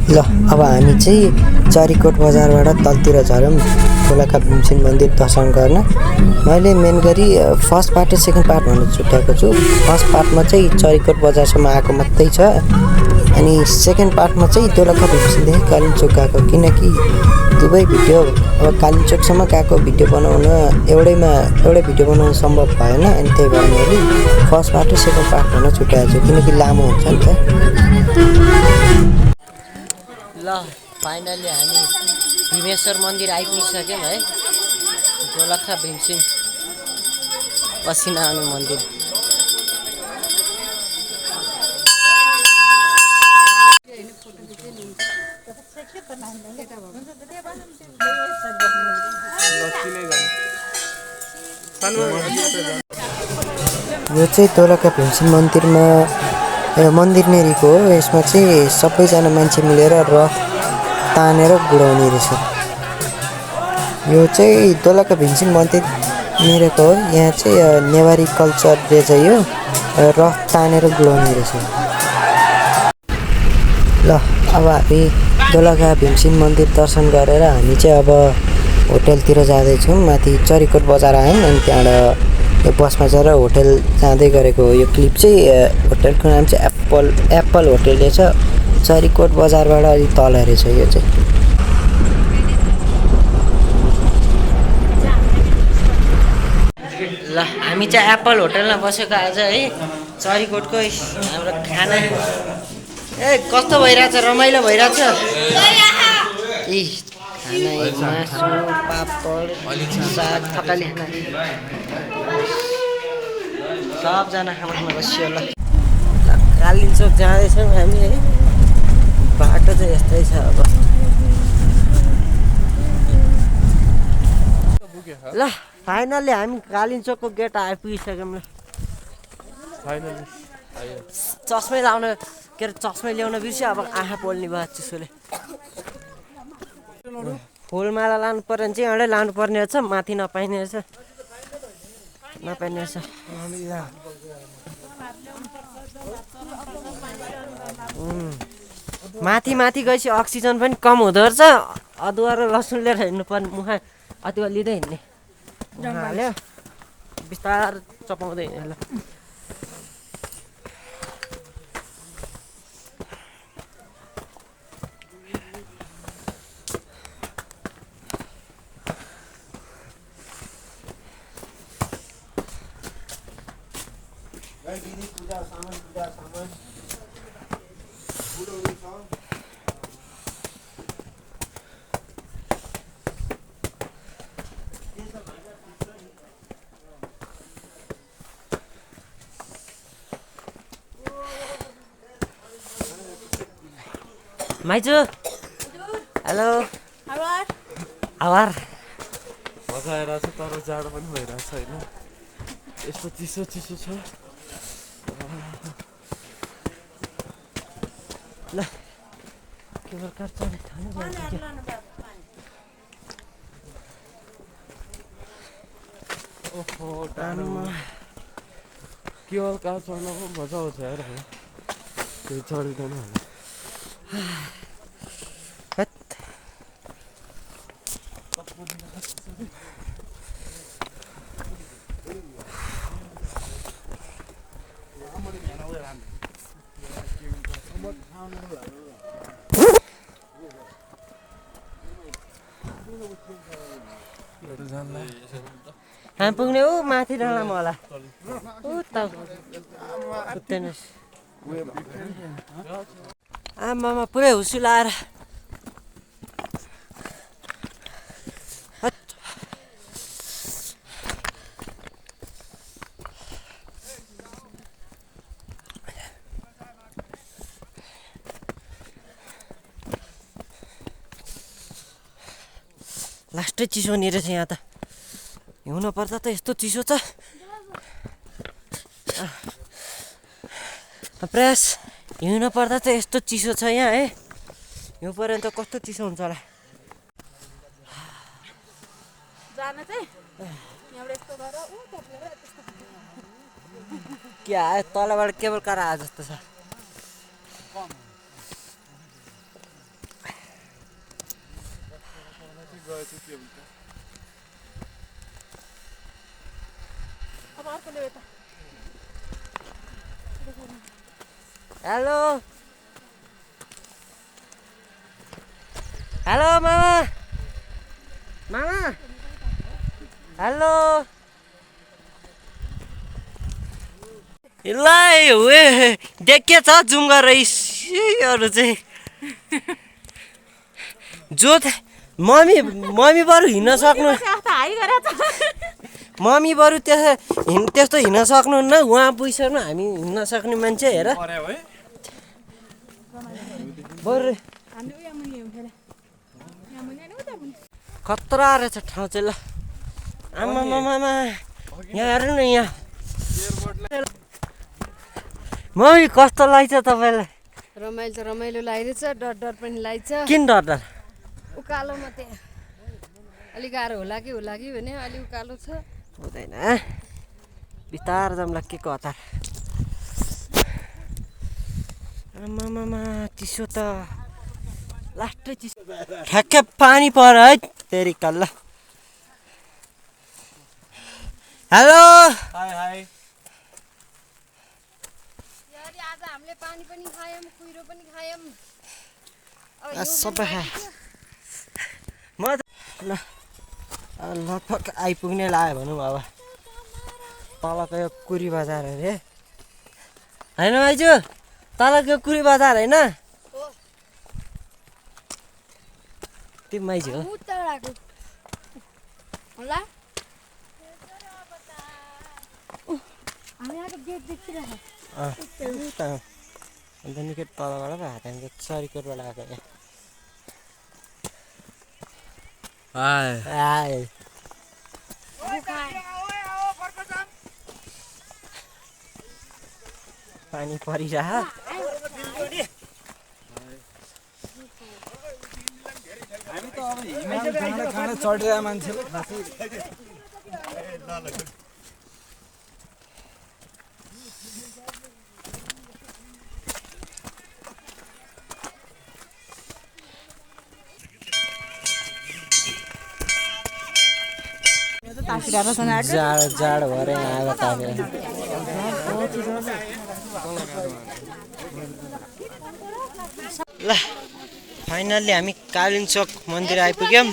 ल अब हामी चाहिँ चरीकोट बजारबाट तलतिर झऱ्यौँ खोलाका भीमसेन मन्दिर दर्शन गर्न। मैले मेन गरी फर्स्ट पार्ट र सेकेन्ड पार्ट भनेर छुट्याएको छु। फर्स्ट पार्टमा चाहिँ चरीकोट बजारसम्म आएको मात्रै छ, अनि सेकेन्ड पार्टमा चाहिँ दोलखा भीमसेनदेखि कालिम्पोङ गएको, किनकि दुवै भिडियो अब कालिम्पोङसम्म गएको भिडियो बनाउन एउटै भिडियो बनाउन सम्भव भएन, अनि त्यही भएर मैले फर्स्ट पार्ट र सेकेन्ड पार्ट भनेर छुट्याएको छु, किनकि लामो हुन्छ नि त। ल फाइनली हामी भीमेश्वर मन्दिर आइपुगिसक्यौँ है। दोलखा भीमसेन पसिना आउने मन्दिर। यो चाहिँ दोलखा भीमसेन मन्दिर नेरीको हो। यसमा चाहिँ सबैजना मान्छे मिलेर रथ तानेर गुडाउने रहेछ। यो चाहिँ दोलखा भीमसेन मन्दिर नेरीको हो। यहाँ चाहिँ नेवारी कल्चरले चाहिँ यो रथ तानेर गुडाउने रहेछ। ल अब हामी दोलखा भीमसेन मन्दिर दर्शन गरेर हामी चाहिँ अब होटलतिर जाँदैछौँ। माथि चरीकोट बजार आयौँ, अनि त्यहाँबाट यो बसमा चढेर होटल जाँदै गरेको हो। यो क्लिप चाहिँ होटलको नाम चाहिँ एप्पल होटल रहेछ। चरीकोट बजारबाट अलिक तल रहेछ यो चाहिँ। ल हामी चाहिँ एप्पल होटलमा बसेको आज है। चरीकोटको हाम्रो खाना कस्तो भइरहेछ, रमाइलो भइरहेछ। ए खाना मासु पापड साग थकाली खाना सबजना खानामा बसियो। ल कालिम्पोङ जाँदैछौँ हामी है। बाटो चाहिँ यस्तै छ अब। ल फाइनल्ली हामी कालिम्पोङको गेट आइपुगिसक्यौँ। चस्मै लाउन के अरे चस्मै ल्याउन बिर्स्यो, अब आँखा पोल्ने भयो चिसोले। फुलमाला लानु पर्यो भने चाहिँ एउटै लानु पर्ने रहेछ, माथि नपाइने रहेछ। माथि गएपछि अक्सिजन पनि कम हुँदो रहेछ। अदुवा र लसुन लिएर हिँड्नुपर्ने, मुखा अदुवा लिँदै हिँड्ने। हाल्यो बिस्तार चपाउँदै हिँड्यो। ल माइजू हेलो आवार मजा आइरहेछ, तर जाडो पनि भइरहेछ होइन। यस्तो चिसो छ। ल केवल कार चढ्नु ओहो टाढोमा केवल कार चढ्नको मजा आउँछ यार। केही चढिँदैन होला। हामी पुग्ने ऊ माथि डाँडामा होला। आमामा पुरै हुसु लाएर लास्टै चिसो नि रहेछ यहाँ त। हिउँनु पर्दा त यस्तो चिसो छ। प्रयास हिउँनु पर्दा त यस्तो चिसो छ यहाँ है। हिउँ पऱ्यो भने त कस्तो चिसो हुन्छ होला। के आयो तलबाट केबल कार आयो जस्तो छ। हेलो हेलो मामा मामा हेलो ल देखे छ जुम गरेर चाहिँ जो मम्मी बरु हिँड्न सक्नु मम्मी बरु त्यस्तो हिँड्न सक्नुहुन्न उहाँ पुगिसक्नु हामी हिँड्न सक्ने मान्छे हेर बरु खतरा रहेछ ठाउँ चाहिँ ल आमामामा यहाँ हेर्नु न यहाँ मम्मी कस्तो लाग्छ तपाईँलाई रमाइलो त रमाइलो लागिरहेछ डर डर पनि लाग्छ किन डर डर उकालोमा त्यहाँ अलिक गाह्रो होला कि भने अलिक उकालो छ हुँदैन बिस्तार जाउँला के को हतार आमामामा चिसो त लास्टै चिसो ठ्याक्कै पानी पर्यो है तेरी कल्ला हेलो हाई हाई आज हामीले पानी पनि खायौँ कुहिरो पनि खायौँ सबै म ल लगभग आइपुग्ने लाग्यो भनौँ अब तलको यो कुरी बजार अरे होइन भाइजू तलको कुरी बजार होइन त्यो माइजू हो होला हामी आएको गेट देखिरहेको अन्त निकै तलबाट पो हात हामी सरीकोटबाट आएको यहाँ पानी परिरह हामी त अब हिमाल खाना चढिरहेको मान्छेले जाड भएर आएको ताकेर ल फाइनल्ली हामी कालिम्पोङ मन्दिर आइपुग्यौँ